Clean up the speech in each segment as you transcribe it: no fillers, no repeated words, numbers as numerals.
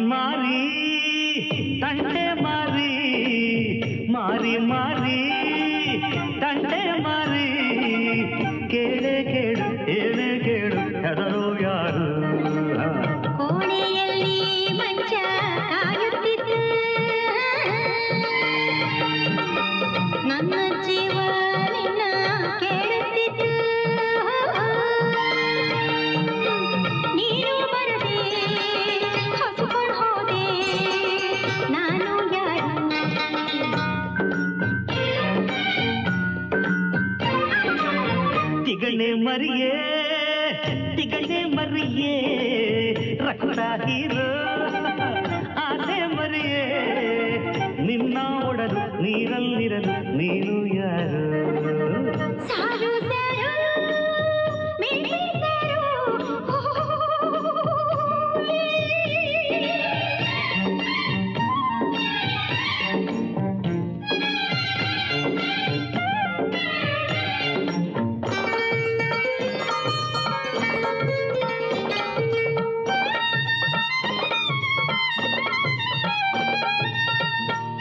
ಮಾರಿ ತಂಟೆ ಮಾರಿ ಮಾರಿ ಮಾರಿ ತಂಟೆ ಮಾರಿ ಕೇಳೆ ಕೇಳು ಏನೇ ಕೇಳು ಹೆದರು ಯಾರು ಕೋಣೆಯಲ್ಲಿ ಮಂಚ ಕಾಯುತ್ತಿತ್ತು ನನ್ನ ಜೀವ ನಿನ್ನ ಕೇಳುತ್ತಿತ್ತು ನೀನು ಬರದೆ ಹೊಸಕೊಂಡು ಹೋದೆ ನಾನು ಯಾರು ತಿಗಣೆ ಮರಿಯೇ ತಿಗಣೆ ಮರಿಯೇ ರಕ್ತ ಹೀರೋ ಆಸೆ ಮರಿಯೇ ನಿನ್ನ ಒಡಲು ನೀರಲ್ಲಿರಲು ನೀನು ಯಾರು ಸಾರು ಸಾರು ಮಿಳಿ ಸಾರು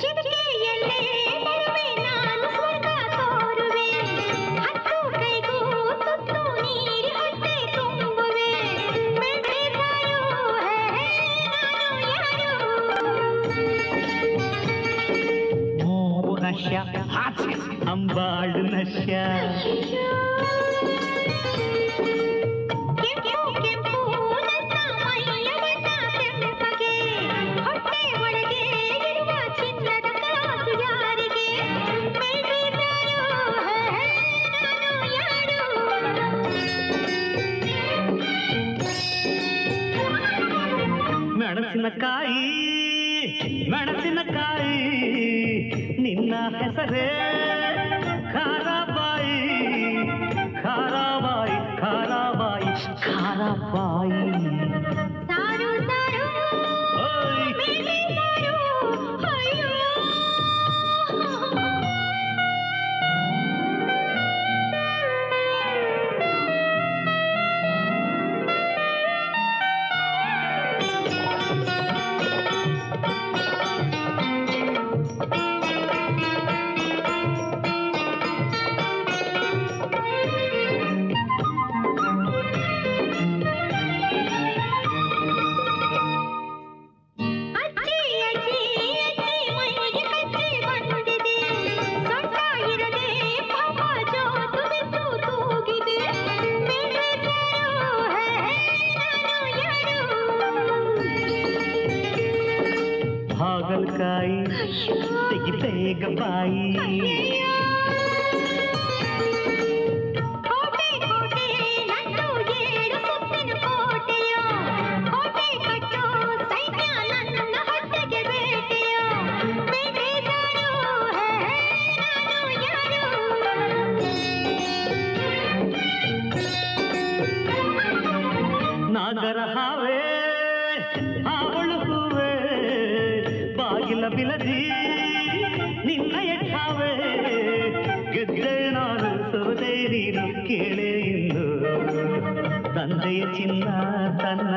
ಚಿಟಿಕೆಯಲ್ಲೇ ಬರುವೆ ನಾನು ಸ್ವರ್ಗ ತೋರುವೆ ಹತ್ತು ಕೈಗೂ ತುತ್ತು ನೀಡಿ ಹೊಟ್ಟೆ ತುಂಬುವೆ ಬೆಳ್ಳಿ ಸಾಯೋ ನಾನು ಯಾರು ಮೋವು ನಶ್ಯ ಅಂಬಾಳು ನಶ್ಯ ಕೆಂಪು ಕೆಂಪು ನನ್ನ ಮೈಯ ಬಣ್ಣ ಕೆಂಪಗೆ ಹೊಟ್ಟೆ ಒಳಗೆ ಇರುವ ಚಿನ್ನದ ಕಾಸು ಯಾರಿಗೆ ಬೆಳ್ಳಿ ಸಾಯೋ ನಾನು ಯಾರು ಮೆಣಸಿನಕಾಯಿ ಮೆಣಸಿನಕಾಯಿ ನಿನ್ನ ಹೆಸರೇ ಖಾರಾಬಾಯಿ ಖಾರಾಬಾಯಿ ಖಾರಾಬಾಯಿ ಖಾರಾಬಾಯಿ ಸಾರು ಸಾರು ಓಯ್ ಮಿಳಿ ಸಾರು ಅಯ್ಯೋ ಅಜ್ಜಿ ಅಜ್ಜಿ ಅಜ್ಜಿ ಮೈಗೆ ಕಚ್ಚಿ ಬಂದಿದೆ ಸೊಂಟ ಇರದೆ ಪಾಪ ಜೋತು ಬಿದ್ದು ತೂಗಿದೆ ಬೆಳ್ಳಿ ಸಾಯೋ ನಾನು ಯಾರು ಹಾಗಲಕಾಯಿ ತೆಗಿಬೇಗ ಬಾಯಿ ಕೋಟೆ ಕೋಟೆ ನಂದು ಏಳು ಸುತ್ತಿನ ಕೋಟೆಯೋ ಕೋಟೆ ಕಟ್ಟೋ ಸೈನ್ಯ ನನ್ನ ಹೊಟ್ಟೆಗೆ ಬೇಟೆಯೋ ಬೆಳ್ಳಿ ಸಾಯೋ ನಾನು ಯಾರು ನಾಗರ ಹಾವೇ ಹಾವಳು ಹೂವೇ ಬಾಗಿಲ ಬಿಲದಿ ನಿನ್ನಯ ಠಾವೇ ಗೆದ್ದೆ ನಾನು ಸೋದೆ ನೀನು ಕೇಳೆ ಇಂದು ತಂದೆಯ ಚಿನ್ನ ತನ್ನ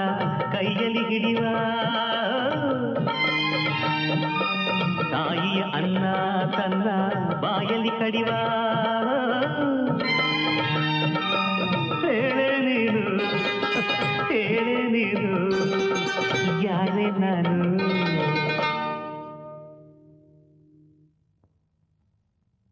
ಕೈಯಲ್ಲಿ ಹಿಡಿವ ತಾಯಿಯ ಅನ್ನ ತನ್ನ ಬಾಯಲ್ಲಿ ಕಡಿವ